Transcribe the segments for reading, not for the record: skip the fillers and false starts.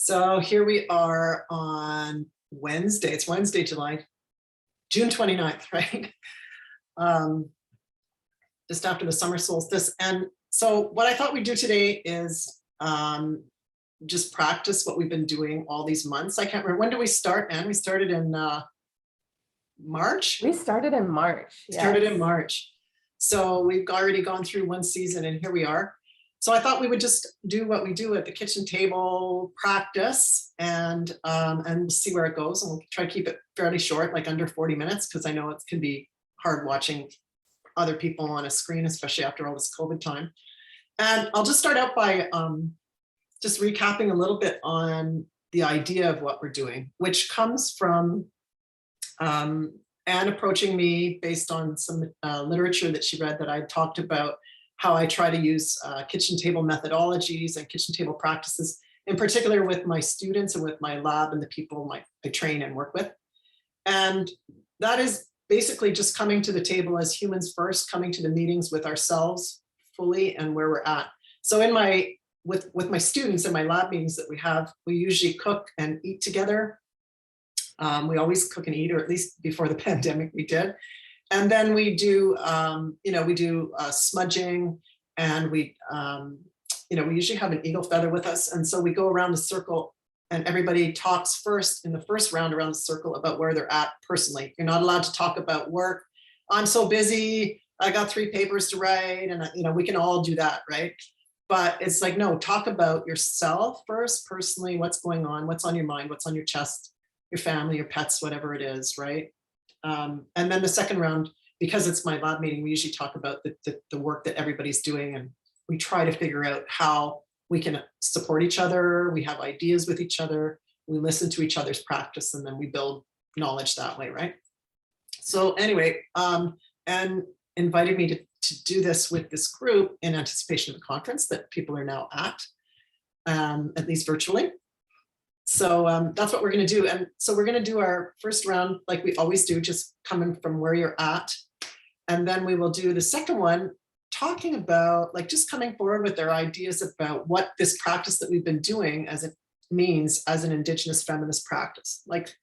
So here we are on Wednesday. It's Wednesday, June 29th, right? Just after the summer solstice. And so what I thought we'd do today is just practice what we've been doing all these months. I can't remember, when did we start, Anne? We started in March? We started in March. Yes. Started in March. So we've already gone through one season and here we are. So I thought we would just do what we do at the kitchen table, practice and see where it goes. And we'll try to keep it fairly short, like under 40 minutes, because I know it can be hard watching other people on a screen, especially after all this COVID time. And I'll just start out by just recapping a little bit on the idea of what we're doing, which comes from Anne approaching me based on some literature that she read that I talked about how I try to use kitchen table methodologies and kitchen table practices, in particular with my students and with my lab and the people I train and work with. And that is basically just coming to the table as humans first, coming to the meetings with ourselves fully and where we're at. So in with my students in my lab meetings that we have, we usually cook and eat together. We always cook and eat, or at least before the pandemic we did. And then we do, we do smudging, and we usually have an eagle feather with us. And so we go around the circle and everybody talks first in the first round around the circle about where they're at personally. You're not allowed to talk about work. I'm so busy, I got 3 papers to write, and we can all do that, right? But it's like, no, talk about yourself first, personally, what's going on, what's on your mind, what's on your chest, your family, your pets, whatever it is, right? And then the second round, because it's my lab meeting, we usually talk about the work that everybody's doing, and we try to figure out how we can support each other. We have ideas with each other, we listen to each other's practice, and then we build knowledge that way, right? So anyway, Anne invited me to do this with this group in anticipation of the conference that people are now at least virtually. So that's what we're going to do. And so we're going to do our first round like we always do, just coming from where you're at. And then we will do the second one, talking about like just coming forward with their ideas about what this practice that we've been doing as it means as an Indigenous feminist practice. Like,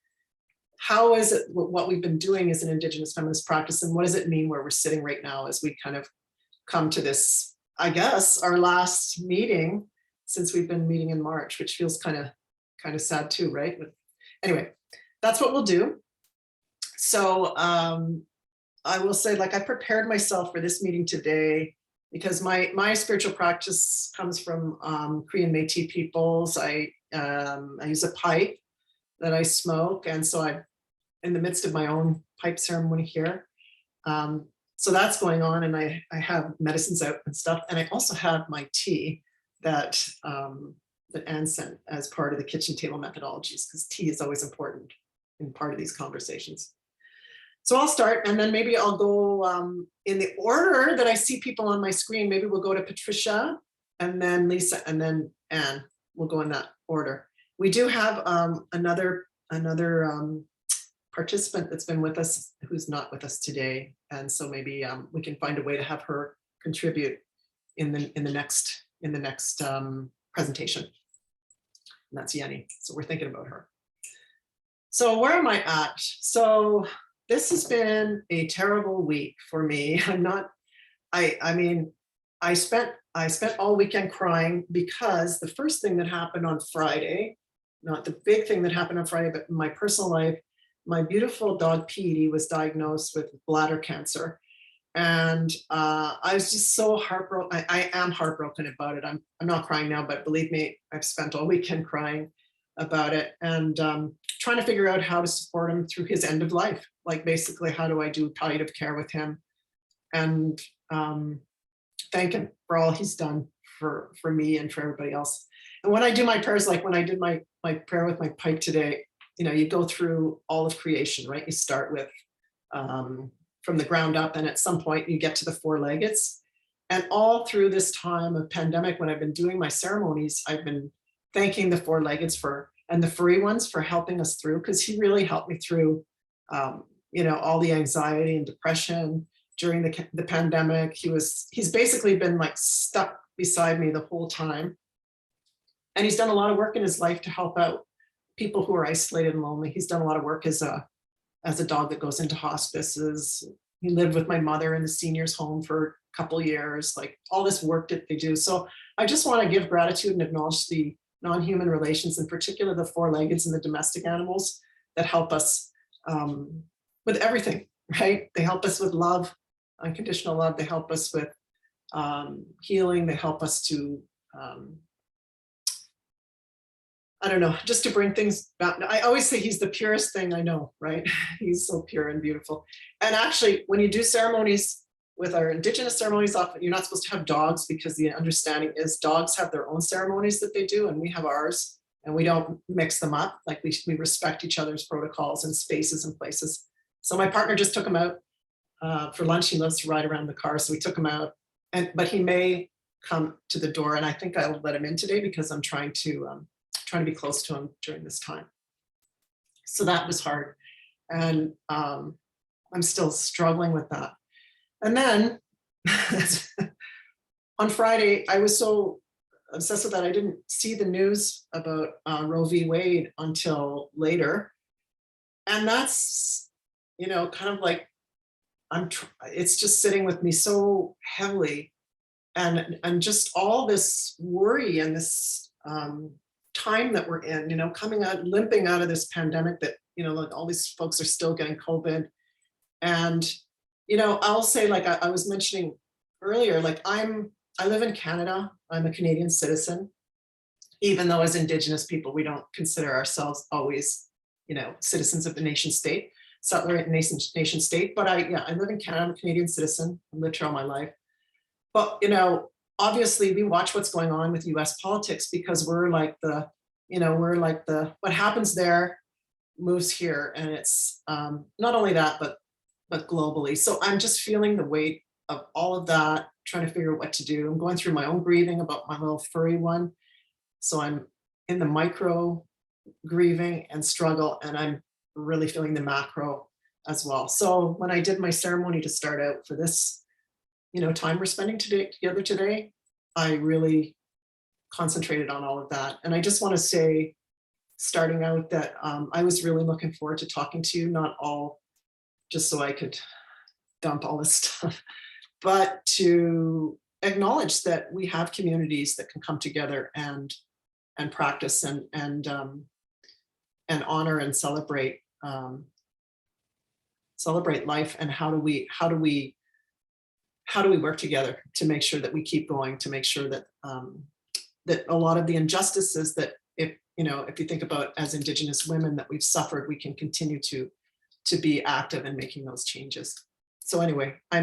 how is it what we've been doing as an Indigenous feminist practice, and what does it mean where we're sitting right now as we kind of come to this, I guess, our last meeting since we've been meeting in March, which feels kind of sad too, right? But anyway, that's what we'll do. So I will say, like, I prepared myself for this meeting today because my spiritual practice comes from Korean Métis peoples. I use a pipe that I smoke, and so I'm in the midst of my own pipe ceremony here. So that's going on, and I have medicines out and stuff, and I also have my tea that Anne sent as part of the kitchen table methodologies, because tea is always important in part of these conversations. So I'll start, and then maybe I'll go in the order that I see people on my screen. Maybe we'll go to Patricia, and then Lisa, and then Anne. We'll go in that order. We do have another participant that's been with us who's not with us today, and so maybe we can find a way to have her contribute in the next presentation. And that's Yenny. So we're thinking about her. So where am I at? So this has been a terrible week for me. I spent all weekend crying because the first thing that happened on Friday, not the big thing that happened on Friday, but in my personal life, my beautiful dog Petey was diagnosed with bladder cancer. And I was just so heartbroken. I am heartbroken about it. I'm not crying now, but believe me, I've spent all weekend crying about it and trying to figure out how to support him through his end of life. Like, basically, how do I do palliative care with him and thank him for all he's done for me and for everybody else. And when I do my prayers, like when I did my prayer with my pipe today, you go through all of creation, right? You start with from the ground up, and at some point you get to the 4-leggeds. And all through this time of pandemic, when I've been doing my ceremonies, I've been thanking the 4-leggeds and the furry ones for helping us through, because he really helped me through, all the anxiety and depression during the pandemic. He's basically been like stuck beside me the whole time. And he's done a lot of work in his life to help out people who are isolated and lonely. He's done a lot of work as a dog that goes into hospices. He lived with my mother in the seniors home for a couple years, like all this work that they do. So I just want to give gratitude and acknowledge the non-human relations, in particular the four-leggeds and the domestic animals that help us with everything, right? They help us with love, unconditional love. They help us with healing. They help us to, I don't know, just to bring things back. I always say he's the purest thing I know, right? He's so pure and beautiful. And actually, when you do ceremonies with our Indigenous ceremonies, often you're not supposed to have dogs, because the understanding is dogs have their own ceremonies that they do, and we have ours, and we don't mix them up. Like we respect each other's protocols and spaces and places. So my partner just took him out for lunch. He loves to ride around the car, so we took him out. But he may come to the door, and I think I'll let him in today because I'm trying to be close to him during this time. So that was hard, and I'm still struggling with that. And then on Friday, I was so obsessed with that, I didn't see the news about Roe v. Wade until later. And that's, kind of like, it's just sitting with me so heavily, and just all this worry and this time that we're in, limping out of this pandemic that, like all these folks are still getting COVID. And I'll say, like I was mentioning earlier, like I live in Canada. I'm a Canadian citizen, even though as Indigenous people, we don't consider ourselves always, citizens of the nation state, settler nation state. But I live in Canada. I'm a Canadian citizen. I've lived here all my life. But, obviously we watch what's going on with US politics, because we're like what happens there moves here. And it's not only that, but globally. So I'm just feeling the weight of all of that, trying to figure out what to do. I'm going through my own grieving about my little furry one. So I'm in the micro grieving and struggle, and I'm really feeling the macro as well. So when I did my ceremony to start out for this, time we're spending together today, I really concentrated on all of that. And I just want to say, starting out, that I was really looking forward to talking to you, not all just so I could dump all this stuff, but to acknowledge that we have communities that can come together and practice and honor and celebrate life. And how do we work together to make sure that we keep going, to make sure that that a lot of the injustices that, if you think about as Indigenous women that we've suffered, we can continue to be active in making those changes. So anyway, I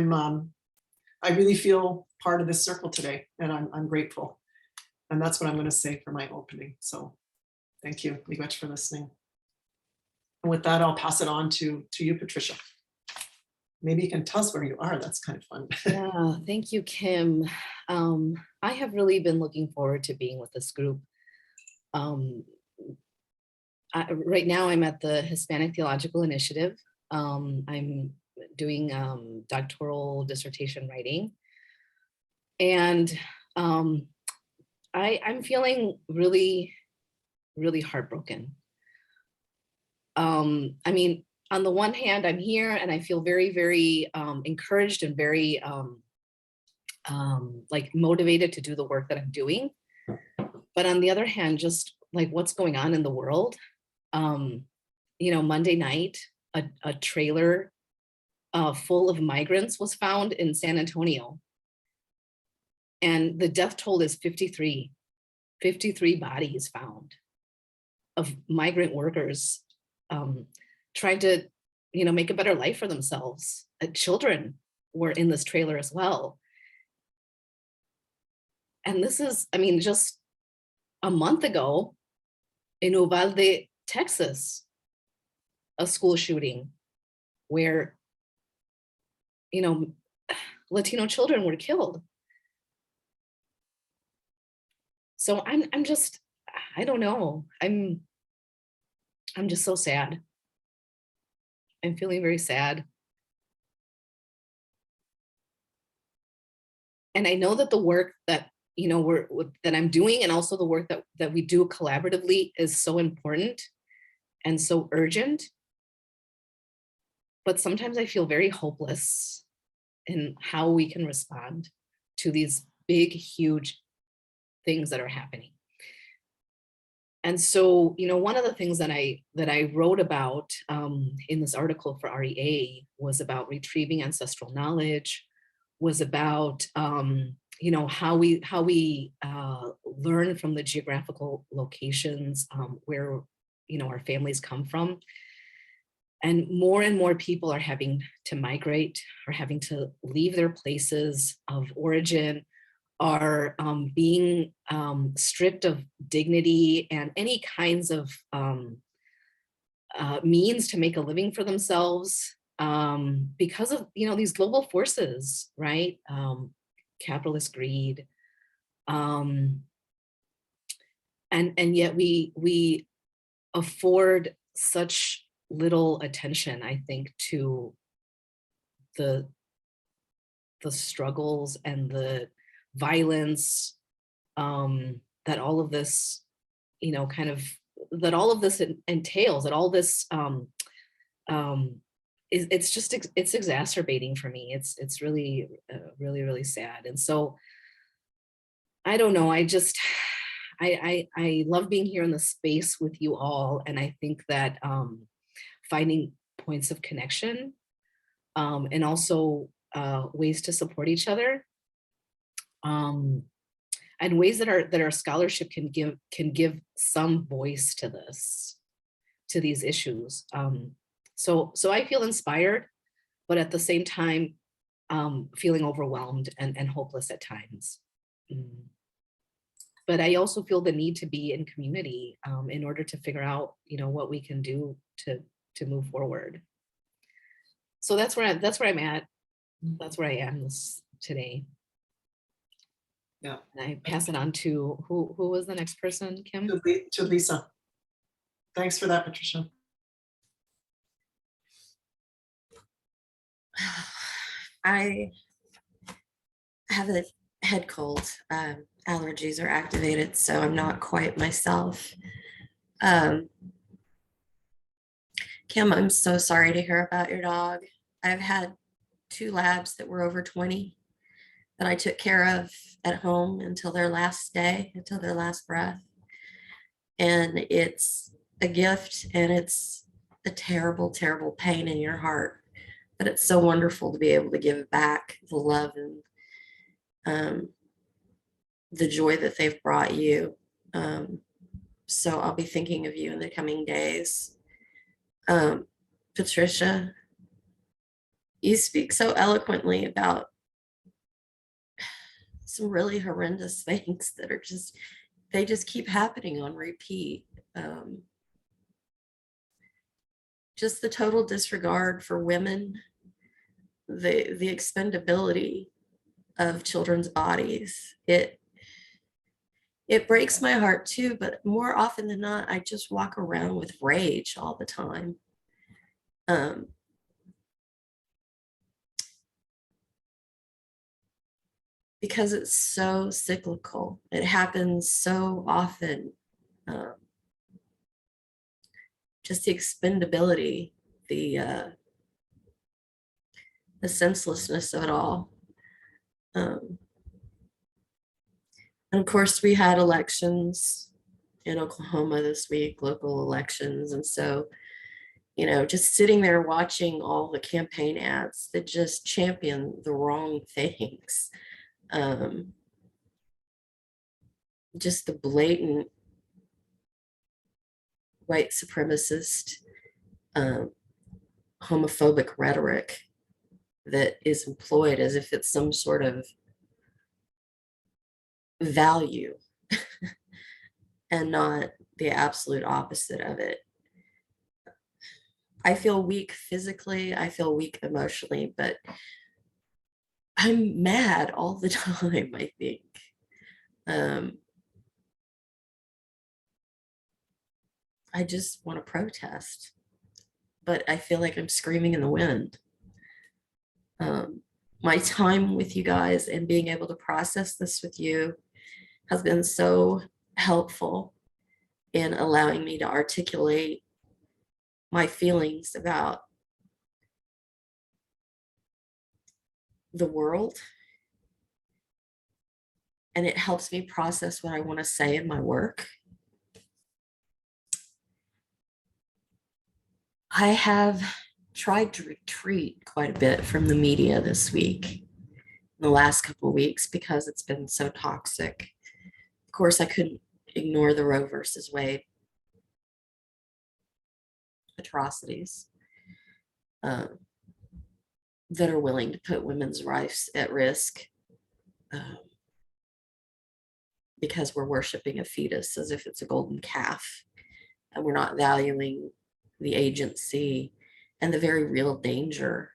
really feel part of this circle today, and I'm grateful. And that's what I'm going to say for my opening. So thank you, Miigwech, for listening. And with that, I'll pass it on to you, Patricia. Maybe you can tell us where you are. That's kind of fun. Yeah, thank you, Kim. I have really been looking forward to being with this group. Right now, I'm at the Hispanic Theological Initiative. I'm doing doctoral dissertation writing. And I'm feeling really, really heartbroken. I mean, on the one hand, I'm here and I feel very, very encouraged and very like motivated to do the work that I'm doing. But on the other hand, just like what's going on in the world. Monday night, a trailer full of migrants was found in San Antonio. And the death toll is 53 bodies found of migrant workers trying to, make a better life for themselves. Children were in this trailer as well. And this is, just a month ago in Uvalde, Texas, a school shooting where, Latino children were killed. So I'm just, I don't know. I'm just so sad. I'm feeling very sad. And I know that the work that, that I'm doing, and also the work that we do collaboratively is so important and so urgent. But sometimes I feel very hopeless in how we can respond to these big, huge things that are happening. And so, one of the things that I wrote about in this article for REA was about retrieving ancestral knowledge, was about how we learn from the geographical locations where our families come from. And more people are having to migrate, are having to leave their places of origin, are being stripped of dignity and any kinds of means to make a living for themselves because of these global forces, right? Capitalist greed, and yet we afford such little attention, I think, to the struggles and the violence that all of this, that all of this entails, that all this it's exacerbating for me. It's really, really sad. And so I don't know. I love being here in the space with you all, and I think that finding points of connection and also ways to support each other, and ways that our scholarship can give some voice to these issues. So I feel inspired, but at the same time feeling overwhelmed and hopeless at times. But I also feel the need to be in community in order to figure out what we can do to move forward. So that's where I'm at. That's where I am today. Yeah. And I pass it on to who was the next person, Kim? To Lisa. Thanks for that, Patricia. I have a head cold. Allergies are activated, so I'm not quite myself. Kim, I'm so sorry to hear about your dog. I've had 2 labs that were over 20 that I took care of at home until their last day, until their last breath. And it's a gift, and it's a terrible, terrible pain in your heart. But it's so wonderful to be able to give back the love and the joy that they've brought you. So I'll be thinking of you in the coming days. Patricia, you speak so eloquently about some really horrendous things that are they just keep happening on repeat. Just the total disregard for women, the expendability of children's bodies. It breaks my heart too, but more often than not, I just walk around with rage all the time. Because it's so cyclical. It happens so often. Just the expendability, the senselessness of it all. And of course, we had elections in Oklahoma this week, local elections. And so, just sitting there watching all the campaign ads that just champion the wrong things. Just the blatant white supremacist, homophobic rhetoric that is employed as if it's some sort of value and not the absolute opposite of it. I feel weak physically, I feel weak emotionally, but I'm mad all the time, I think. I just want to protest, but I feel like I'm screaming in the wind. My time with you guys and being able to process this with you has been so helpful in allowing me to articulate my feelings about the world. And it helps me process what I want to say in my work. I have tried to retreat quite a bit from the media this week, in the last couple of weeks, because it's been so toxic. Of course, I couldn't ignore the Roe versus Wade atrocities that are willing to put women's rights at risk because we're worshiping a fetus as if it's a golden calf, and we're not valuing the agency and the very real danger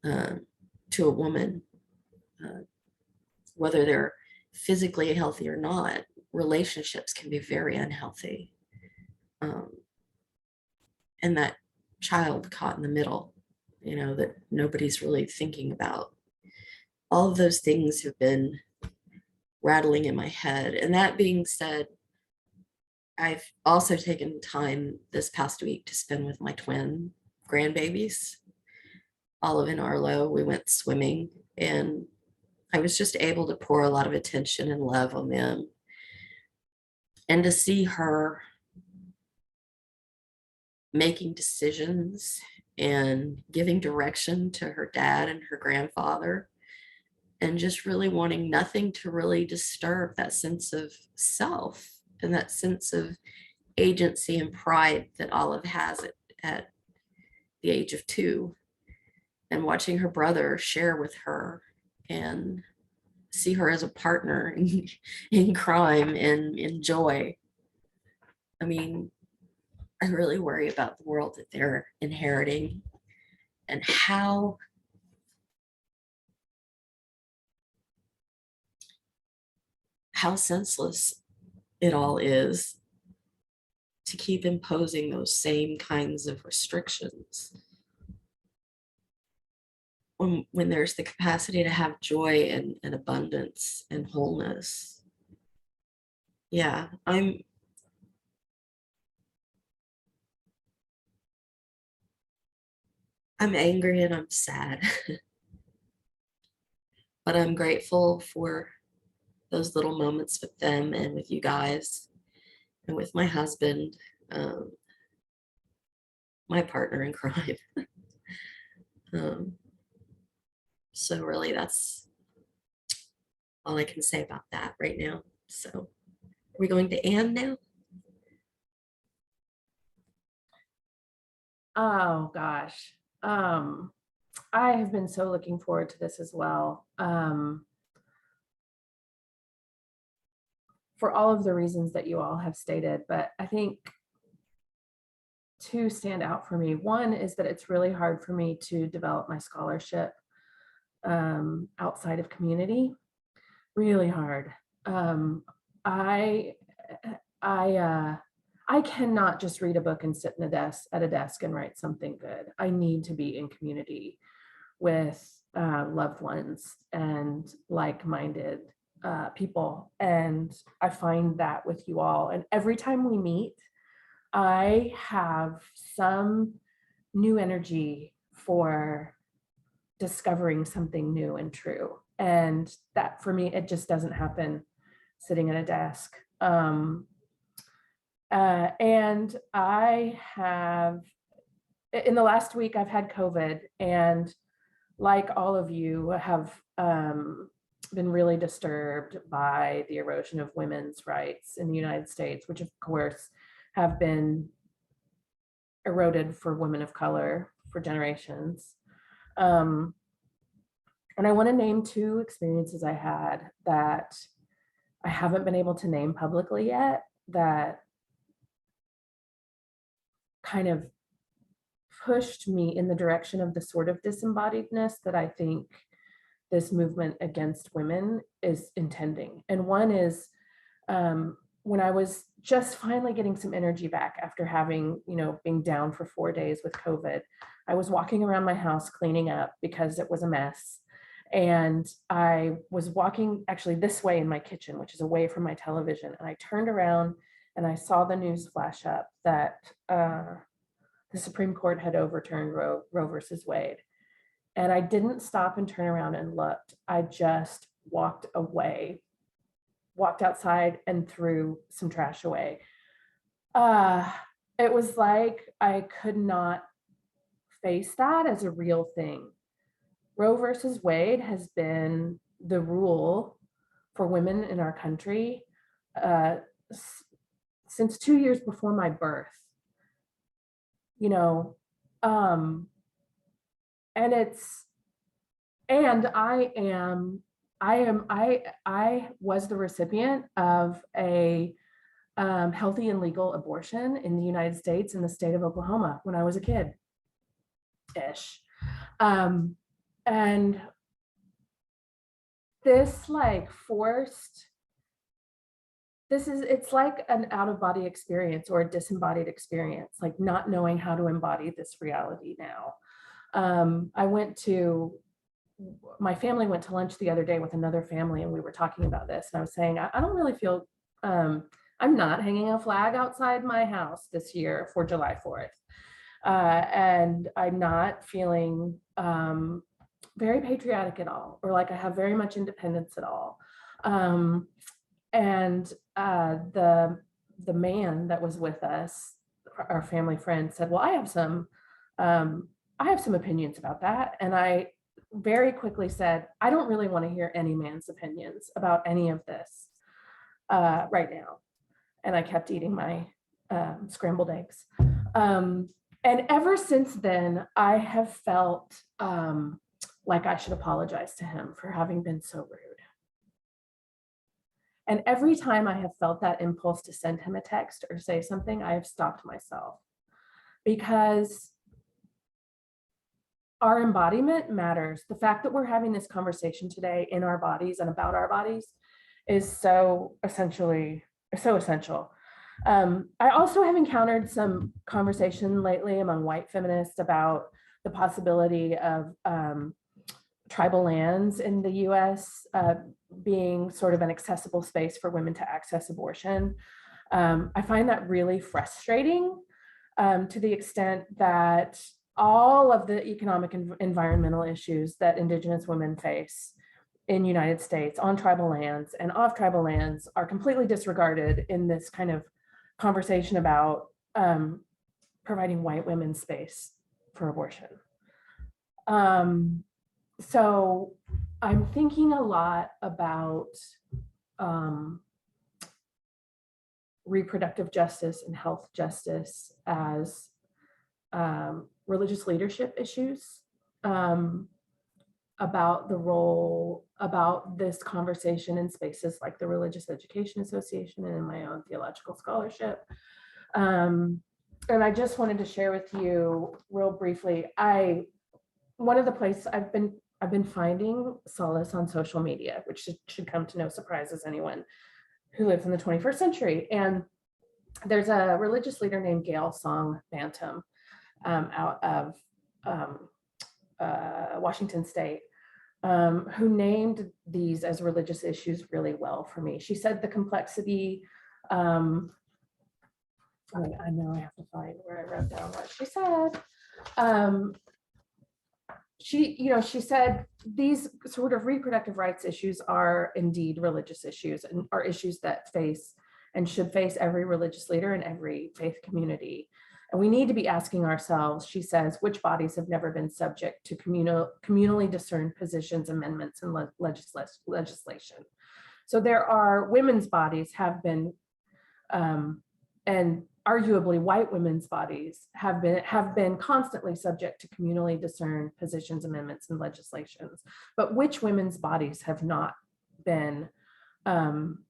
to a woman, whether they're physically healthy or not. Relationships can be very unhealthy. And that child caught in the middle, that nobody's really thinking about. All of those things have been rattling in my head. And that being said, I've also taken time this past week to spend with my twin grandbabies, Olive and Arlo. We went swimming, and I was just able to pour a lot of attention and love on them. And to see her making decisions and giving direction to her dad and her grandfather, and just really wanting nothing to really disturb that sense of self and that sense of agency and pride that Olive has at the age of 2, and watching her brother share with her and see her as a partner in crime and in joy. I mean, I really worry about the world that they're inheriting and how senseless it all is to keep imposing those same kinds of restrictions when there's the capacity to have joy and abundance and wholeness. Yeah, I'm angry and I'm sad, but I'm grateful for those little moments with them and with you guys and with my husband, my partner in crime. So really, that's all I can say about that right now. So are we going to Anne now? Oh gosh. I have been so looking forward to this as well. For all of the reasons that you all have stated, but I think 2 stand out for me. One is that it's really hard for me to develop my scholarship outside of community. Really hard. I cannot just read a book and sit at a desk and write something good. I need to be in community with loved ones and like-minded people. And I find that with you all. And every time we meet, I have some new energy for discovering something new and true. And that for me, it just doesn't happen sitting at a desk. And I have, in the last week, I've had COVID, and like all of you have been really disturbed by the erosion of women's rights in the United States, which of course have been eroded for women of color for generations. And I want to name 2 experiences I had that I haven't been able to name publicly yet, that kind of pushed me in the direction of the sort of disembodiedness that I think this movement against women is intending. And one is when I was just finally getting some energy back after having, being down for 4 days with COVID, I was walking around my house cleaning up because it was a mess. And I was walking actually this way in my kitchen, which is away from my television. And I turned around and I saw the news flash up that the Supreme Court had overturned Roe versus Wade. And I didn't stop and turn around and looked. I just walked away, walked outside and threw some trash away. It was like I could not face that as a real thing. Roe versus Wade has been the rule for women in our country since 2 years before my birth. You know, and I was the recipient of a healthy and legal abortion in the United States in the state of Oklahoma when I was a kid-ish. And this it's like an out-of-body experience or a disembodied experience, like not knowing how to embody this reality now. My family went to lunch the other day with another family and we were talking about this, and I was saying, I don't really feel, I'm not hanging a flag outside my house this year for July 4th. And I'm not feeling very patriotic at all, or like I have very much independence at all. And the man that was with us, our family friend, said, well, I have some opinions about that. And I very quickly said, I don't really want to hear any man's opinions about any of this right now. And I kept eating my scrambled eggs. And ever since then, I have felt like I should apologize to him for having been so rude. And every time I have felt that impulse to send him a text or say something, I have stopped myself, because our embodiment matters. The fact that we're having this conversation today in our bodies and about our bodies is so essential. I also have encountered some conversation lately among white feminists about the possibility of tribal lands in the US being sort of an accessible space for women to access abortion. I find that really frustrating to the extent that all of the economic and environmental issues that Indigenous women face in United States on tribal lands and off tribal lands are completely disregarded in this kind of conversation about providing white women space for abortion. So I'm thinking a lot about reproductive justice and health justice as religious leadership issues, about the role, about this conversation in spaces like the Religious Education Association and in my own theological scholarship. And I just wanted to share with you real briefly, one of the places I've been finding solace on social media, which should come to no surprise as anyone who lives in the 21st century. And there's a religious leader named Gail Song Bantam out of Washington State, who named these as religious issues really well for me. She said the complexity, I know I have to find where I wrote down what she said. She said these sort of reproductive rights issues are indeed religious issues and are issues that face and should face every religious leader in every faith community. And we need to be asking ourselves, she says, which bodies have never been subject to communally discerned positions, amendments, and legislation. So there are women's bodies have been, and arguably white women's bodies have been constantly subject to communally discerned positions, amendments, and legislations. But which women's bodies have not been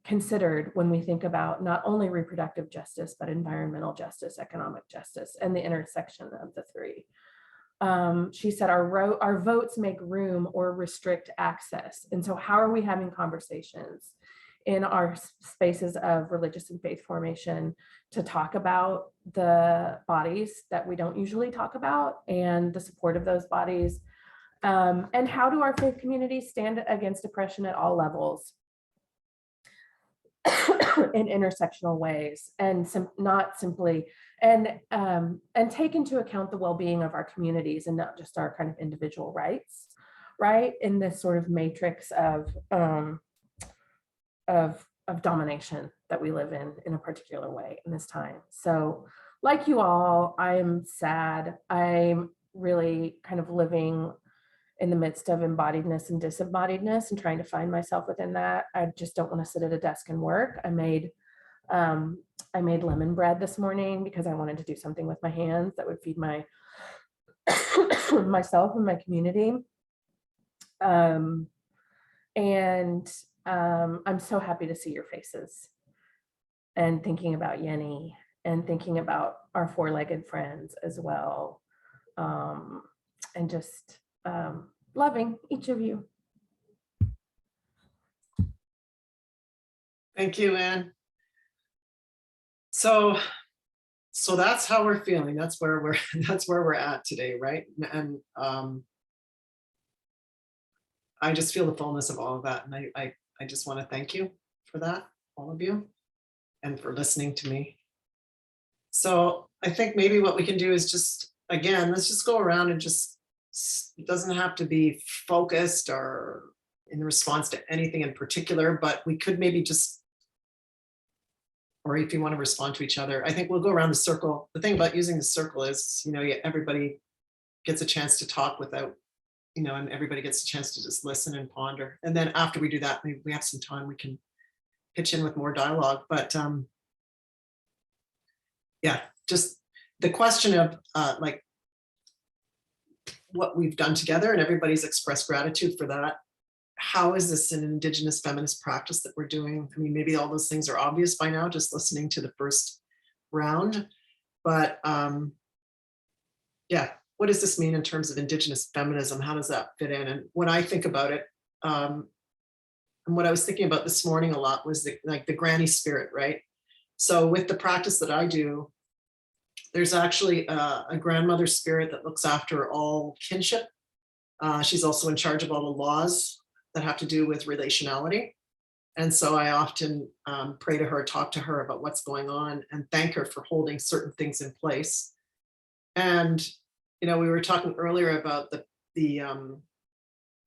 considered when we think about not only reproductive justice, but environmental justice, economic justice, and the intersection of the three? She said our votes make room or restrict access. And so how are we having conversations in our spaces of religious and faith formation to talk about the bodies that we don't usually talk about and the support of those bodies, And how do our faith communities stand against oppression at all levels in intersectional ways, and not simply and take into account the well-being of our communities and not just our kind of individual rights, right? In this sort of matrix of domination that we live in a particular way in this time. So like you all, I'm sad. I'm really kind of living in the midst of embodiedness and disembodiedness and trying to find myself within that. I just don't want to sit at a desk and work. I made lemon bread this morning because I wanted to do something with my hands that would feed my myself and my community. I'm so happy to see your faces and thinking about Yenny and thinking about our four-legged friends as well. And just loving each of you. Thank you, Anne. So that's how we're feeling. That's where we're at today, right? And I just feel the fullness of all of that, and I just want to thank you for that, all of you, and for listening to me. So I think maybe what we can do is just, again, let's just go around and just, it doesn't have to be focused or in response to anything in particular, but we could maybe just, or if you want to respond to each other, I think we'll go around the circle. The thing about using the circle is, everybody gets a chance to talk without, and everybody gets a chance to just listen and ponder. And then after we do that, maybe we have some time, we can pitch in with more dialogue. But yeah, just the question of like what we've done together, and everybody's expressed gratitude for that. How is this an Indigenous feminist practice that we're doing? I mean, maybe all those things are obvious by now, just listening to the first round. But yeah, what does this mean in terms of Indigenous feminism? How does that fit in? And when I think about it, and what I was thinking about this morning a lot was the granny spirit, right? So with the practice that I do, there's actually a grandmother spirit that looks after all kinship. She's also in charge of all the laws that have to do with relationality. And so I often pray to her, talk to her about what's going on, and thank her for holding certain things in place. And, we were talking earlier about the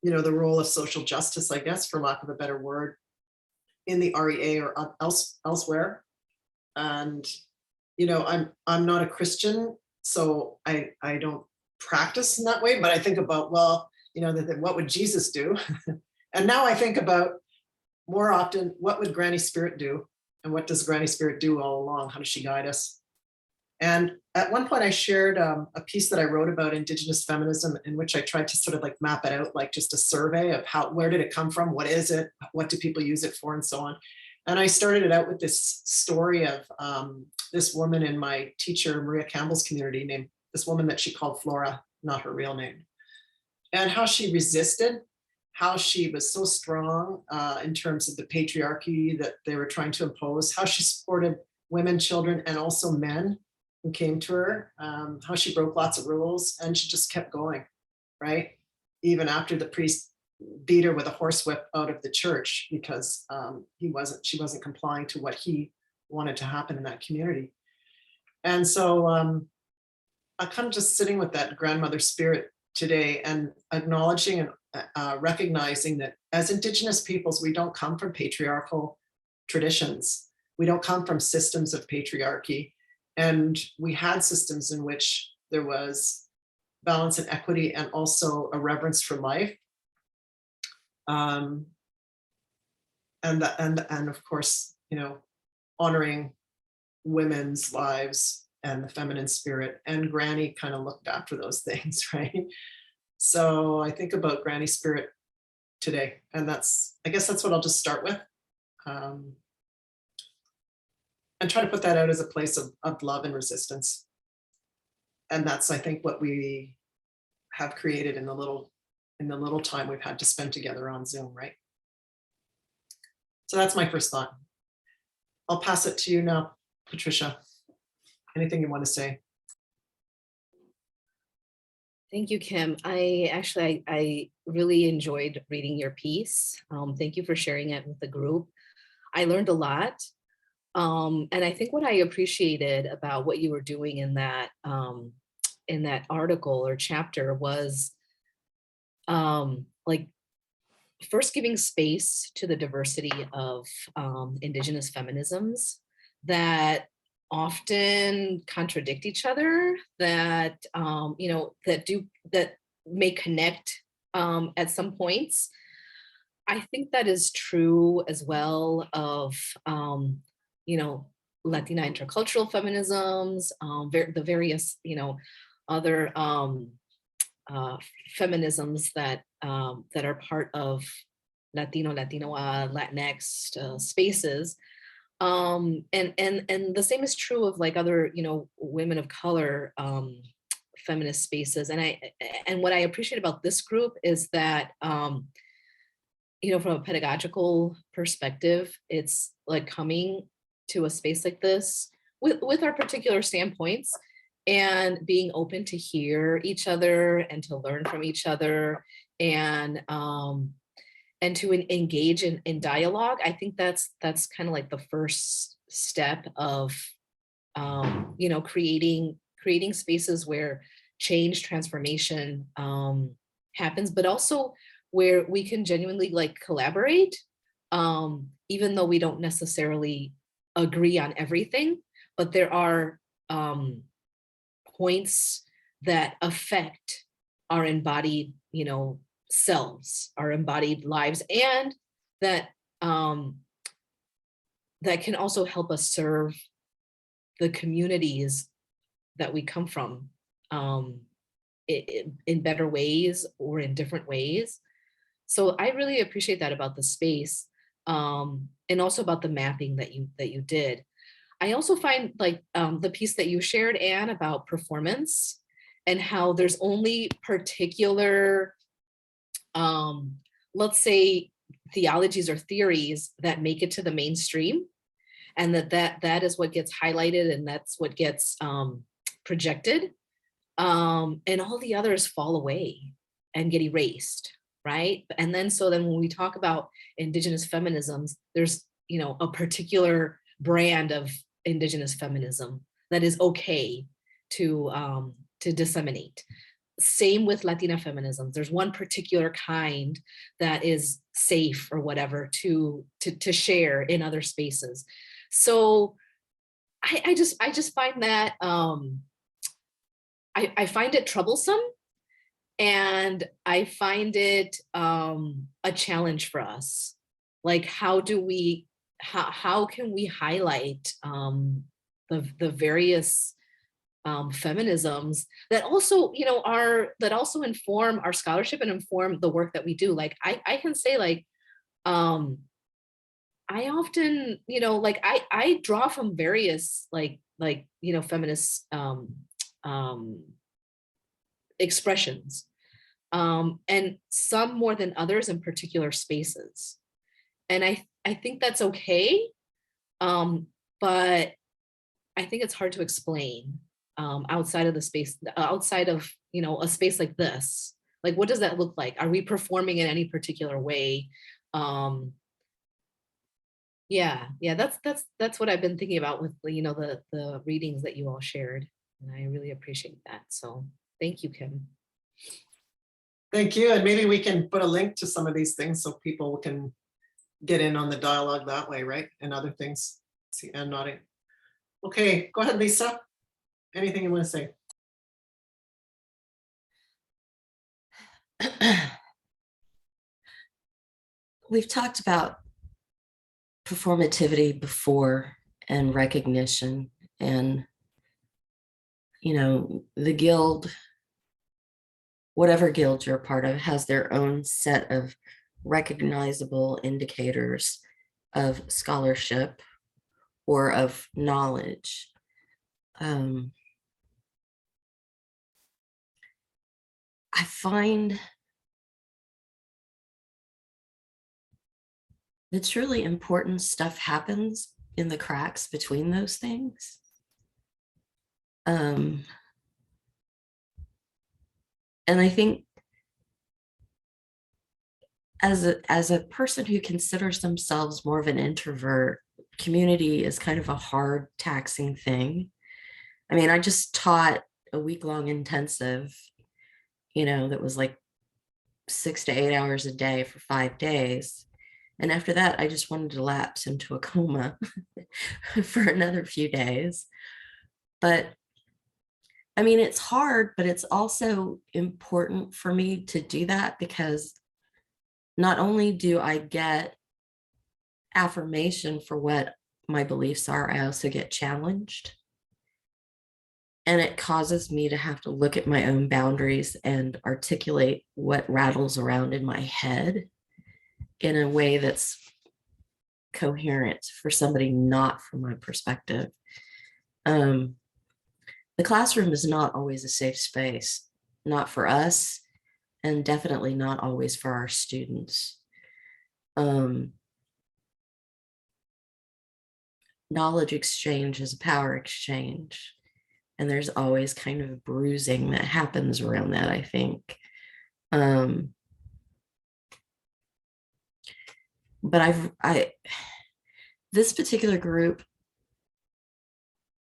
role of social justice, I guess, for lack of a better word, in the REA or elsewhere. And, I'm not a Christian, so I don't practice in that way, but I think about, well, what would Jesus do? And now I think about more often, what would Granny Spirit do? And what does Granny Spirit do all along? How does she guide us? And at one point I shared a piece that I wrote about Indigenous feminism, in which I tried to sort of like map it out, like just a survey of where did it come from? What is it? What do people use it for? And so on. And I started it out with this story of this woman in my teacher, Maria Campbell's community, named this woman that she called Flora, not her real name, and how she resisted, how she was so strong in terms of the patriarchy that they were trying to impose, how she supported women, children, and also men who came to her, how she broke lots of rules, and she just kept going, right? Even after the priest beat her with a horsewhip out of the church because she wasn't complying to what he wanted to happen in that community. And so I'm kind of just sitting with that grandmother spirit today and acknowledging and recognizing that as Indigenous peoples, we don't come from patriarchal traditions. We don't come from systems of patriarchy. And we had systems in which there was balance and equity and also a reverence for life. And of course, honoring women's lives and the feminine spirit, and Granny kind of looked after those things, right? So I think about Granny spirit today, and I guess that's what I'll just start with. And try to put that out as a place of love and resistance. And that's, I think, what we have created in the little time we've had to spend together on Zoom, right? So that's my first thought. I'll pass it to you now, Patricia. Anything you want to say? Thank you, Kim. I really enjoyed reading your piece. Thank you for sharing it with the group. I learned a lot. And I think what I appreciated about what you were doing in that article or chapter was like first giving space to the diversity of Indigenous feminisms that often contradict each other, that you know, that may connect at some points. I think that is true as well of you know, Latina intercultural feminisms, the various, you know, other uh, feminisms that that are part of Latinoa, Latinx spaces. And the same is true of like other, you know, women of color feminist spaces. And what I appreciate about this group is that you know, from a pedagogical perspective, it's like coming to a space like this with our particular standpoints and being open to hear each other and to learn from each other and to engage in dialogue. I think that's kind of like the first step of you know, creating spaces where change, transformation happens, but also where we can genuinely like collaborate, even though we don't necessarily agree on everything, but there are points that affect our embodied, you know, selves, our embodied lives, and that that can also help us serve the communities that we come from in better ways or in different ways. So I really appreciate that about the space, and also about the mapping that you did. I also find like the piece that you shared, Anne, about performance and how there's only particular, let's say, theologies or theories that make it to the mainstream, and that is what gets highlighted and that's what gets projected, and all the others fall away and get erased, right? And then when we talk about Indigenous feminisms, there's, you know, a particular brand of Indigenous feminism that is okay to disseminate. Same with Latina feminisms. There's one particular kind that is safe or whatever to share in other spaces. So I just find that I find it troublesome, and I find it a challenge for us. Like, how can we highlight the various feminisms that also, you know, that also inform our scholarship and inform the work that we do. Like I can say like, I often, you know, like I draw from various like, you know, feminist expressions, and some more than others in particular spaces. And I think that's okay. But I think it's hard to explain outside of the space, outside of, you know, a space like this. Like, what does that look like? Are we performing in any particular way? Yeah, that's what I've been thinking about with, you know, the readings that you all shared. And I really appreciate that. So thank you, Kim. Thank you. And maybe we can put a link to some of these things so people can get in on the dialogue that way, right? And other things. See Anne nodding. Okay, go ahead, Lisa. Anything you want to say? We've talked about performativity before and recognition, and you know, the guild, whatever guild you're a part of, has their own set of recognizable indicators of scholarship or of knowledge. I find that truly important stuff happens in the cracks between those things. And I think as a person who considers themselves more of an introvert, community is kind of a hard, taxing thing. I mean, I just taught a week-long intensive, that was like 6 to 8 hours a day for 5 days. And after that, I just wanted to lapse into a coma for another few days. But I mean, it's hard, but it's also important for me to do that because not only do I get affirmation for what my beliefs are, I also get challenged. And it causes me to have to look at my own boundaries and articulate what rattles around in my head in a way that's coherent for somebody not from my perspective. The classroom is not always a safe space, not for us, and definitely not always for our students. Knowledge exchange is a power exchange. And there's always kind of bruising that happens around that, I think. But this particular group,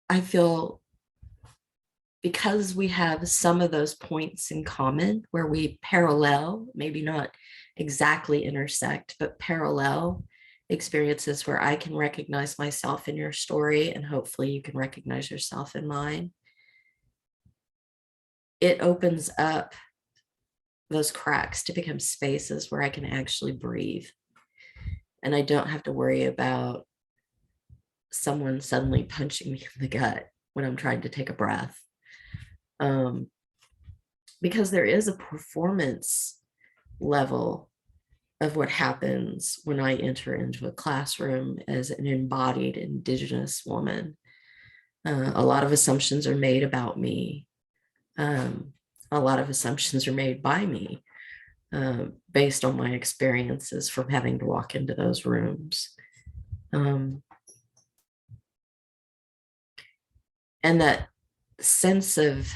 I feel because we have some of those points in common where we parallel, maybe not exactly intersect, but parallel experiences where I can recognize myself in your story and hopefully you can recognize yourself in mine. It opens up those cracks to become spaces where I can actually breathe. And I don't have to worry about someone suddenly punching me in the gut when I'm trying to take a breath. Because there is a performance level of what happens when I enter into a classroom as an embodied Indigenous woman. A lot of assumptions are made about me. A lot of assumptions are made by me based on my experiences from having to walk into those rooms. And that sense of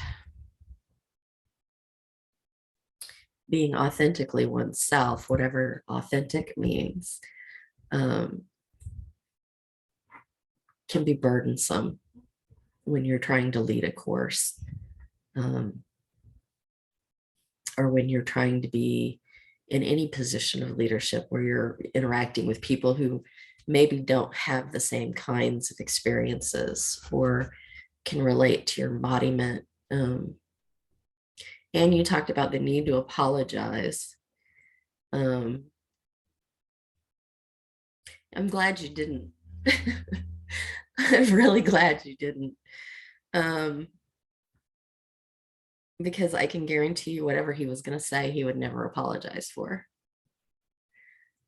being authentically oneself, whatever authentic means, can be burdensome when you're trying to lead a course, or when you're trying to be in any position of leadership where you're interacting with people who maybe don't have the same kinds of experiences or can relate to your embodiment. And you talked about the need to apologize. I'm glad you didn't. I'm really glad you didn't. Because I can guarantee you whatever he was going to say, he would never apologize for.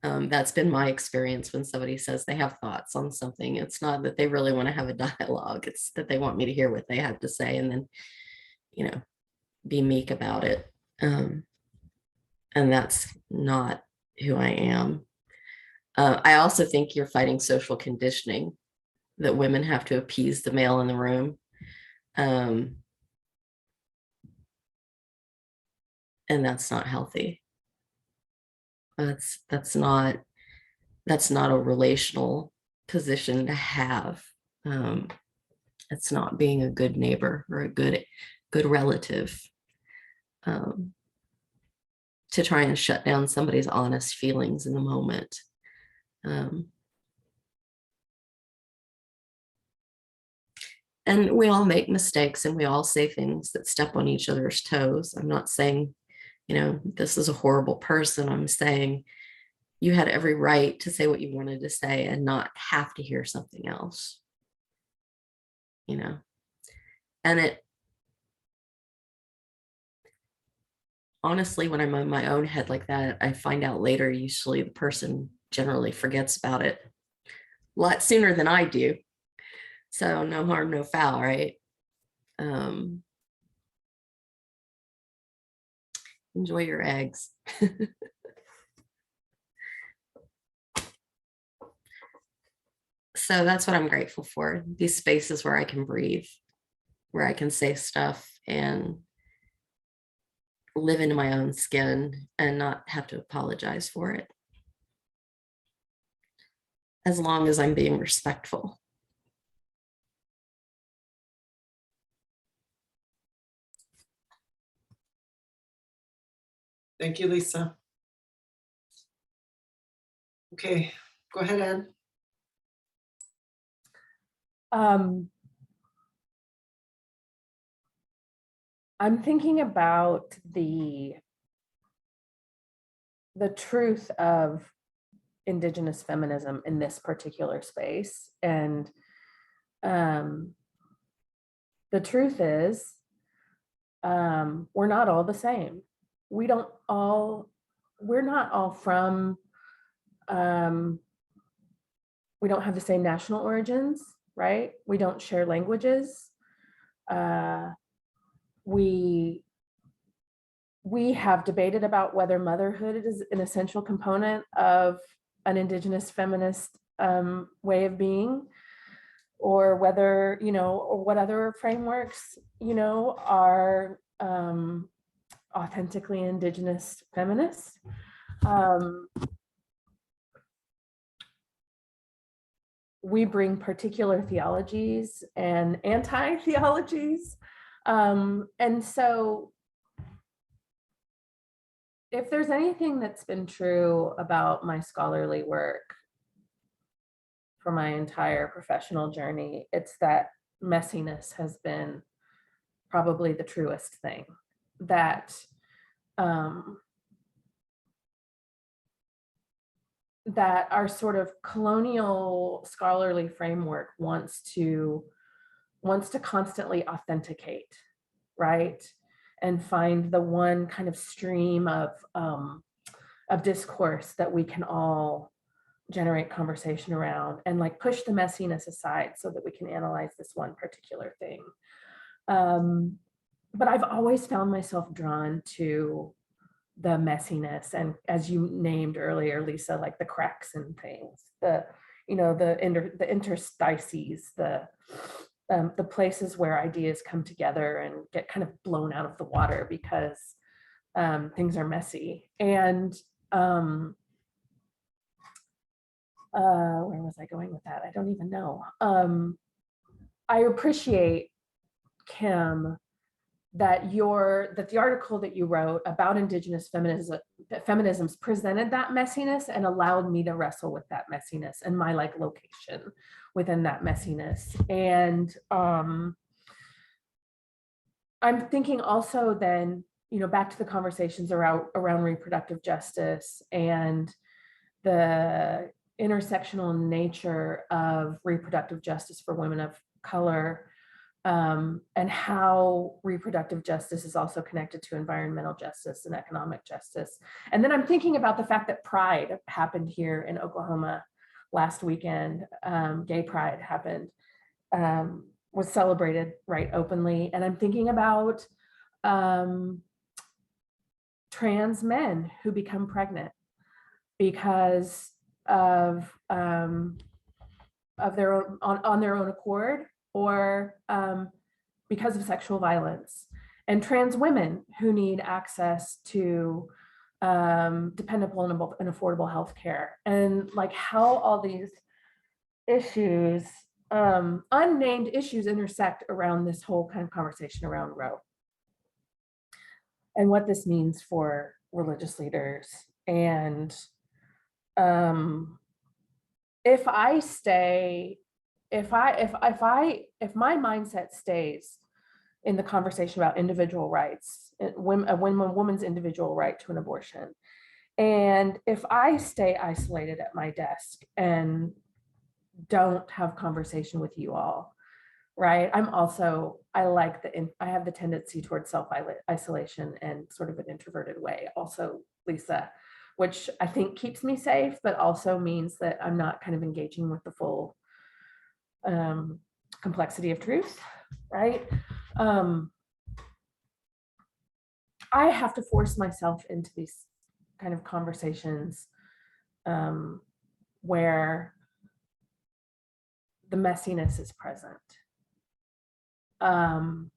That's been my experience when somebody says they have thoughts on something. It's not that they really want to have a dialogue. It's that they want me to hear what they have to say and then, be meek about it. And that's not who I am. I also think you're fighting social conditioning that women have to appease the male in the room. And that's not healthy. That's not a relational position to have. It's not being a good neighbor or a good relative. To try and shut down somebody's honest feelings in the moment. And we all make mistakes and we all say things that step on each other's toes. I'm not saying, this is a horrible person. I'm saying you had every right to say what you wanted to say and not have to hear something else. And it, honestly, when I'm in my own head like that, I find out later, usually the person generally forgets about it a lot sooner than I do. So no harm, no foul, right? Enjoy your eggs. So that's what I'm grateful for. These spaces where I can breathe, where I can say stuff and live in my own skin and not have to apologize for it. As long as I'm being respectful. Thank you, Lisa. Okay, go ahead, Ann. I'm thinking about the truth of Indigenous feminism in this particular space. And the truth is, we're not all the same. We're not all from, we don't have the same national origins, right? We don't share languages. We have debated about whether motherhood is an essential component of an Indigenous feminist way of being, or whether, or what other frameworks, are authentically Indigenous feminists. We bring particular theologies and anti-theologies. And so if there's anything that's been true about my scholarly work for my entire professional journey, it's that messiness has been probably the truest thing. That that our sort of colonial scholarly framework wants to constantly authenticate, right? And find the one kind of stream of discourse that we can all generate conversation around, and like push the messiness aside so that we can analyze this one particular thing. But I've always found myself drawn to the messiness, and as you named earlier, Lisa, like the cracks in things, the interstices, the places where ideas come together and get kind of blown out of the water because things are messy. And where was I going with that? I don't even know. I appreciate, Kim, that the article that you wrote about Indigenous feminisms presented that messiness and allowed me to wrestle with that messiness and my like location within that messiness. And I'm thinking also then, back to the conversations around reproductive justice and the intersectional nature of reproductive justice for women of color, and how reproductive justice is also connected to environmental justice and economic justice. And then I'm thinking about the fact that Pride happened here in Oklahoma last weekend. Gay Pride happened, was celebrated right openly. And I'm thinking about trans men who become pregnant because of their own, on their own accord, or because of sexual violence, and trans women who need access to dependable and affordable health care, and like how all these issues, unnamed issues, intersect around this whole kind of conversation around Roe, and what this means for religious leaders. And if my mindset stays in the conversation about individual rights, a woman's individual right to an abortion, and if I stay isolated at my desk and don't have conversation with you all, right? I have the tendency towards self-isolation and sort of an introverted way also, Lisa, which I think keeps me safe, but also means that I'm not kind of engaging with the full complexity of truth, right? I have to force myself into these kind of conversations where the messiness is present. And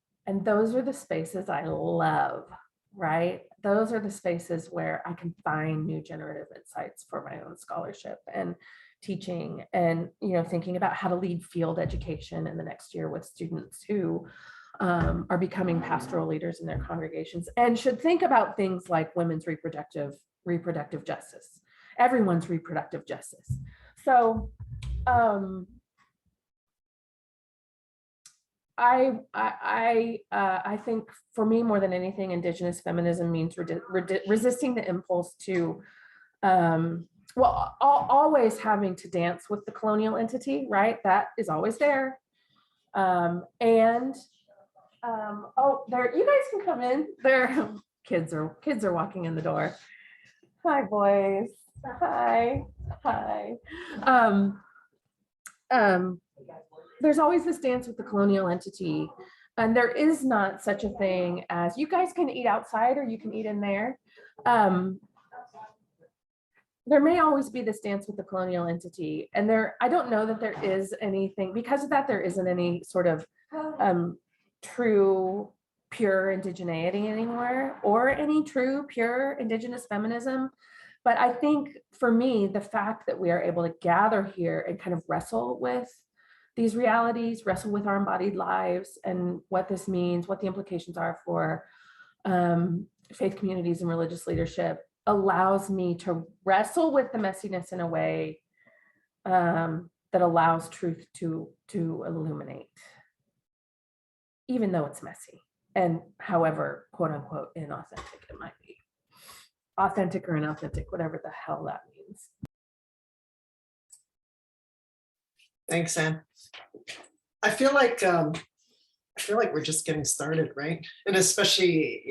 those are the spaces I love right? Those are the spaces where I can find new generative insights for my own scholarship and teaching, and thinking about how to lead field education in the next year with students who are becoming pastoral leaders in their congregations, and should think about things like women's reproductive justice, everyone's reproductive justice. So I think for me, more than anything, Indigenous feminism means resisting the impulse to, always having to dance with the colonial entity, right? That is always there. Oh, there, you guys can come in. There, kids are walking in the door. Hi, boys. Hi. There's always this dance with the colonial entity, and there is not such a thing as you guys can eat outside or you can eat in there. There may always be this dance with the colonial entity, and I don't know that there is anything, because of that, there isn't any sort of true pure indigeneity anymore, or any true pure Indigenous feminism. But I think for me, the fact that we are able to gather here and kind of wrestle with these realities, wrestle with our embodied lives and what this means, what the implications are for faith communities and religious leadership, allows me to wrestle with the messiness in a way that allows truth to illuminate, even though it's messy, and however, quote unquote, inauthentic it might be. Authentic or inauthentic, whatever the hell that means. Thanks, Anne. I feel like we're just getting started, right? And especially,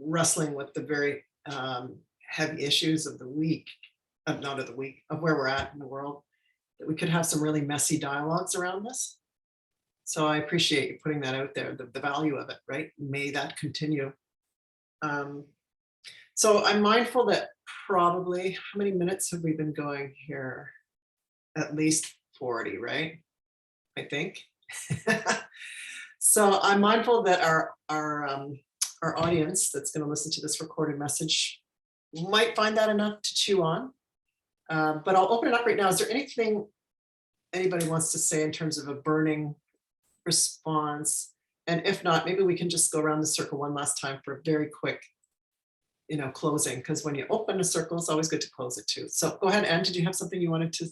wrestling with the very heavy issues of the week, of where we're at in the world, that we could have some really messy dialogues around this. So I appreciate you putting that out there, the value of it, right? May that continue. So I'm mindful that probably, how many minutes have we been going here? At least 40, right? I think. So I'm mindful that our audience that's going to listen to this recorded message might find that enough to chew on. But I'll open it up right now. Is there anything anybody wants to say in terms of a burning response? And if not, maybe we can just go around the circle one last time for a very quick, closing, because when you open a circle, it's always good to close it too. So go ahead, Anne, did you have something you wanted to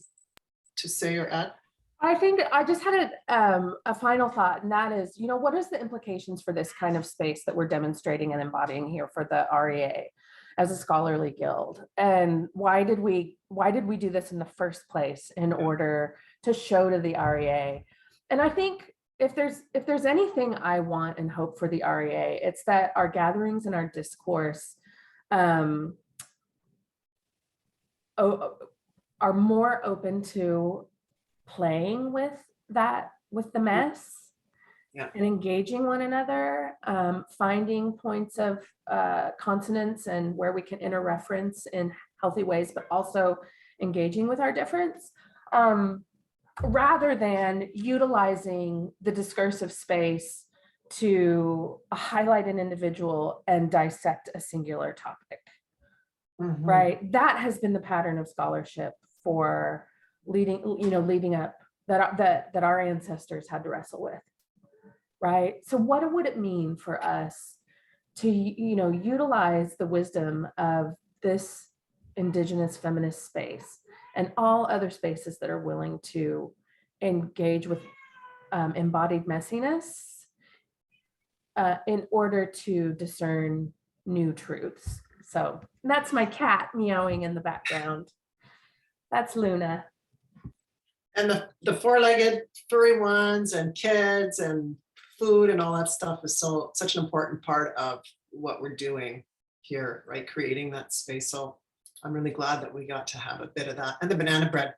say or add? I think I just had a final thought, and that is, what is the implications for this kind of space that we're demonstrating and embodying here for the REA as a scholarly guild? And why did we do this in the first place in order to show to the REA? And I think if there's anything I want and hope for the REA, it's that our gatherings and our discourse are more open to playing with the mess, and engaging one another, finding points of consonance and where we can interreference in healthy ways, but also engaging with our difference, rather than utilizing the discursive space to highlight an individual and dissect a singular topic. Mm-hmm. Right? That has been the pattern of scholarship for leading up that our ancestors had to wrestle with. Right? So what would it mean for us to utilize the wisdom of this Indigenous feminist space and all other spaces that are willing to engage with embodied messiness in order to discern new truths? So that's my cat meowing in the background. That's Luna. And the four-legged furry ones and kids and food and all that stuff is such an important part of what we're doing here, right? Creating that space. So I'm really glad that we got to have a bit of that. And the banana bread.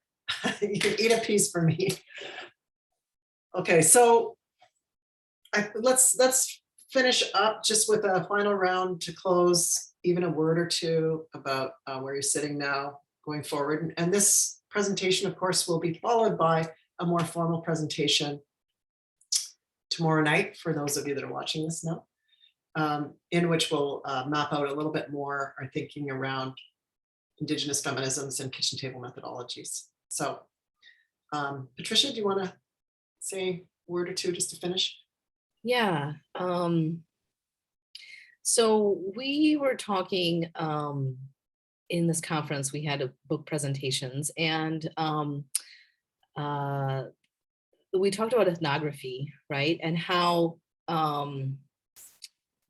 You can eat a piece for me. Okay, so let's finish up just with a final round to close, even a word or two about where you're sitting now going forward. And this presentation, of course, will be followed by a more formal presentation tomorrow night for those of you that are watching this now. in which we'll map out a little bit more our thinking around Indigenous feminisms and kitchen table methodologies. So Patricia, do you want to say a word or two just to finish? Yeah. So we were talking in this conference, we had book presentations, and we talked about ethnography, right? And how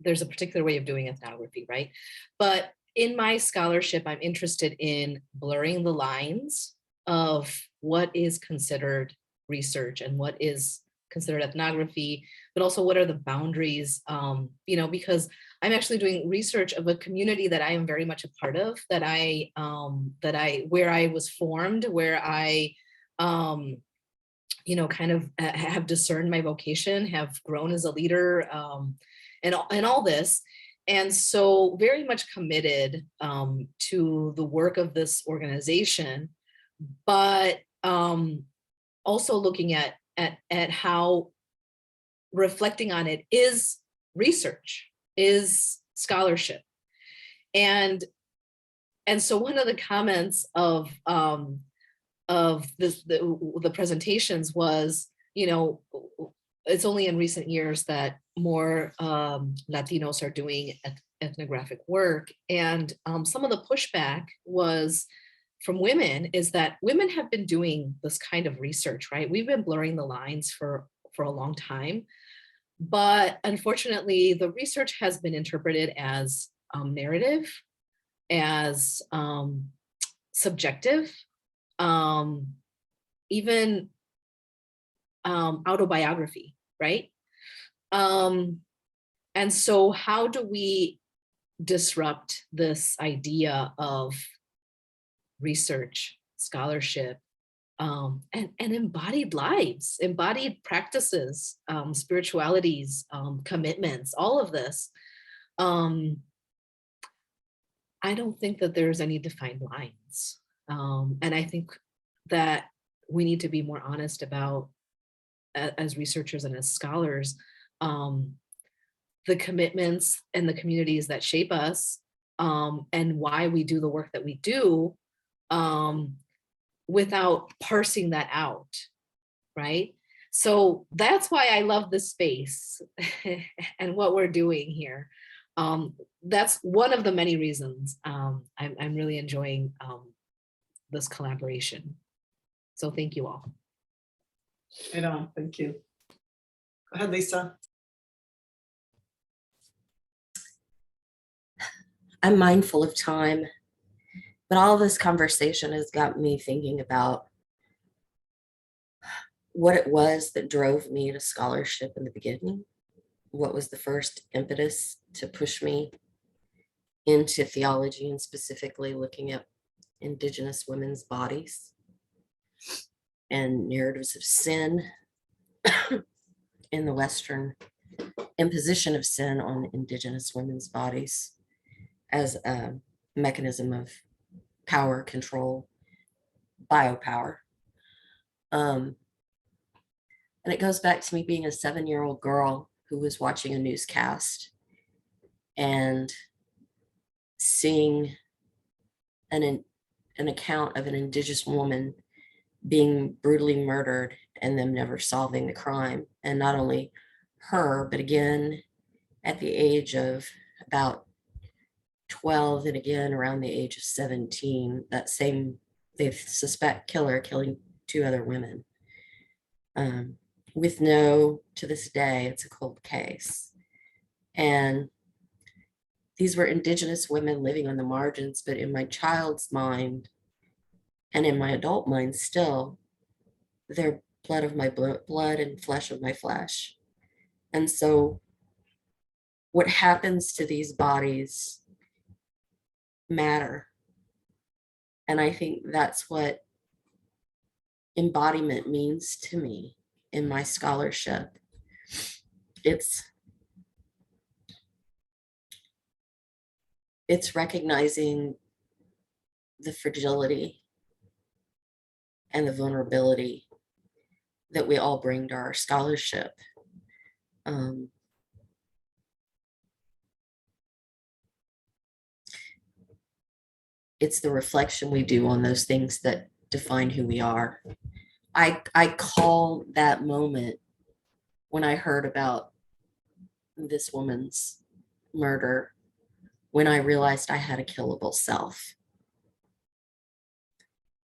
there's a particular way of doing ethnography, right? But in my scholarship, I'm interested in blurring the lines of what is considered research and what is considered ethnography, but also what are the boundaries, you know, because I'm actually doing research of a community that I am very much a part of, where I was formed, where I, you know, kind of have discerned my vocation, have grown as a leader, and all this. And so very much committed to the work of this organization, but also looking at how reflecting on it is research, is scholarship. And so one of the comments of this, the presentations was, you know, it's only in recent years that more Latinos are doing ethnographic work. And some of the pushback was from women is that women have been doing this kind of research, right? We've been blurring the lines for a long time. But unfortunately, the research has been interpreted as narrative, as subjective, even autobiography, right? And so how do we disrupt this idea of research, scholarship, and embodied lives, embodied practices, spiritualities, commitments, all of this? I don't think that there's any defined lines. And I think that we need to be more honest about, as researchers and as scholars, the commitments and the communities that shape us, and why we do the work that we do, without parsing that out, right? So that's why I love this space and what we're doing here. That's one of the many reasons I'm really enjoying this collaboration. So thank you all. Right on, thank you. Go ahead, Lisa. I'm mindful of time, but all this conversation has got me thinking about what it was that drove me to scholarship in the beginning. What was the first impetus to push me into theology, and specifically looking at Indigenous women's bodies and narratives of sin in the Western imposition of sin on Indigenous women's bodies as a mechanism of power, control, biopower. And it goes back to me being a 7-year-old girl who was watching a newscast and seeing an account of an Indigenous woman being brutally murdered and them never solving the crime. And not only her, but again, at the age of about 12 and again around the age of 17, that same, they suspect killer killing 2 other women. With no, to this day, it's a cold case. And these were Indigenous women living on the margins, but in my child's mind and in my adult mind still, they're blood of my blood and flesh of my flesh. And so what happens to these bodies matter. And I think that's what embodiment means to me in my scholarship. It's recognizing the fragility and the vulnerability that we all bring to our scholarship. it's the reflection we do on those things that define who we are. I call that moment when I heard about this woman's murder, when I realized I had a killable self.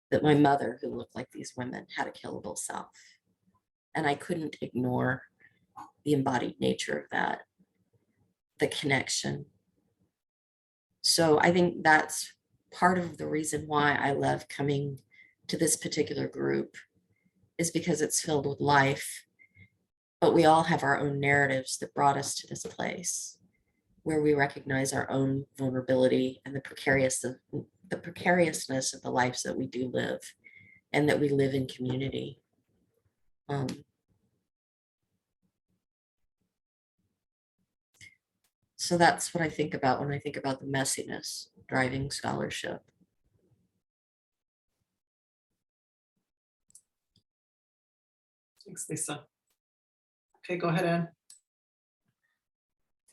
That my mother, who looked like these women, had a killable self. And I couldn't ignore the embodied nature of that, the connection. So I think that's part of the reason why I love coming to this particular group, is because it's filled with life, but we all have our own narratives that brought us to this place where we recognize our own vulnerability and the precariousness of the lives that we do live, and that we live in community. So that's what I think about when I think about the messiness driving scholarship. Thanks, Lisa. Okay, go ahead, Ann.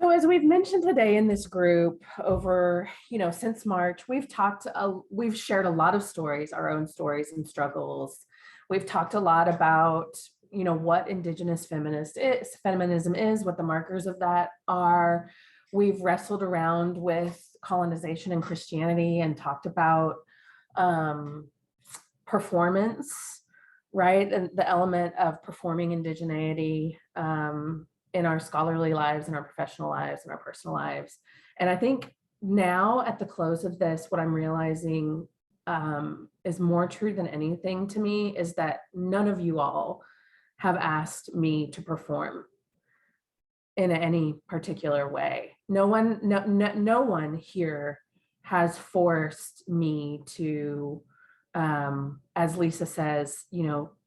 So as we've mentioned today in this group, over, since March, we've shared a lot of stories, our own stories and struggles. We've talked a lot about, what Indigenous feminism is, what the markers of that are. We've wrestled around with colonization and Christianity and talked about performance, right? And the element of performing indigeneity in our scholarly lives, in our professional lives, in our personal lives. And I think now at the close of this, what I'm realizing is more true than anything to me is that none of you all have asked me to perform in any particular way. No one here has forced me to, as Lisa says,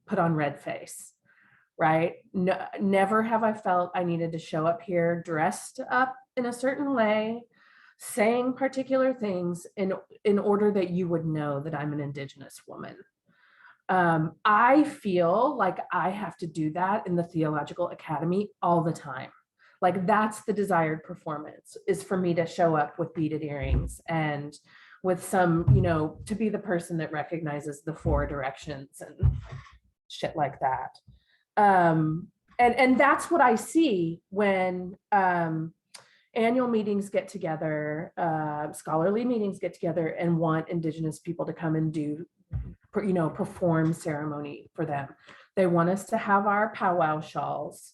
put on red face. Right? No, never have I felt I needed to show up here dressed up in a certain way, saying particular things in order that you would know that I'm an Indigenous woman. I feel like I have to do that in the Theological Academy all the time. Like that's the desired performance, is for me to show up with beaded earrings and with some, to be the person that recognizes the 4 directions and shit like that. And that's what I see when annual meetings get together, scholarly meetings get together and want Indigenous people to come and do, perform ceremony for them. They want us to have our powwow shawls.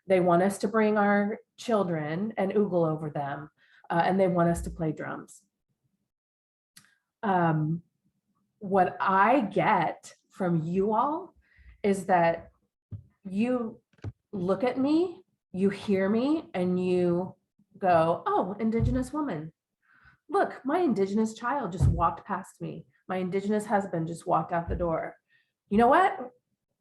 They want us to bring our children and oogle over them, and they want us to play drums. What I get from you all is that you look at me, you hear me, and you go, oh, Indigenous woman. Look, my Indigenous child just walked past me. My Indigenous husband just walked out the door. You know what?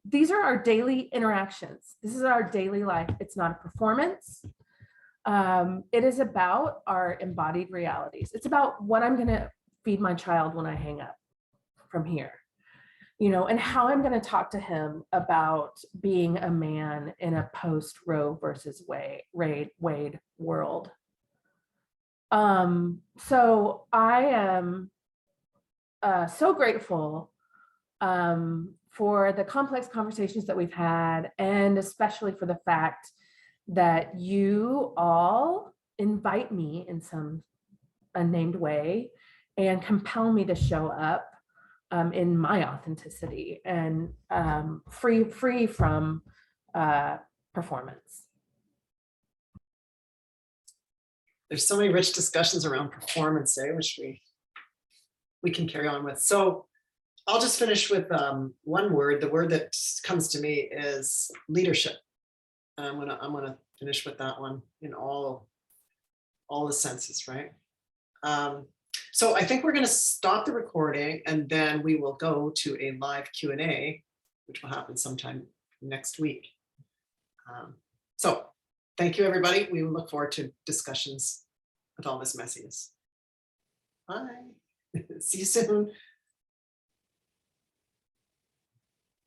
These are our daily interactions. This is our daily life. It's not a performance. It is about our embodied realities. It's about what I'm going to feed my child when I hang up from here. And how I'm going to talk to him about being a man in a post-Roe versus Wade world. So I am so grateful for the complex conversations that we've had, and especially for the fact that you all invite me in some unnamed way and compel me to show up in my authenticity and free from performance. There's so many rich discussions around performance, which we can carry on with. So I'll just finish with one word. The word that comes to me is leadership. I'm gonna finish with that one in all the senses, right? So I think we're going to stop the recording and then we will go to a live Q&A, which will happen sometime next week. So thank you, everybody. We look forward to discussions with all this messiness. Bye. See you soon.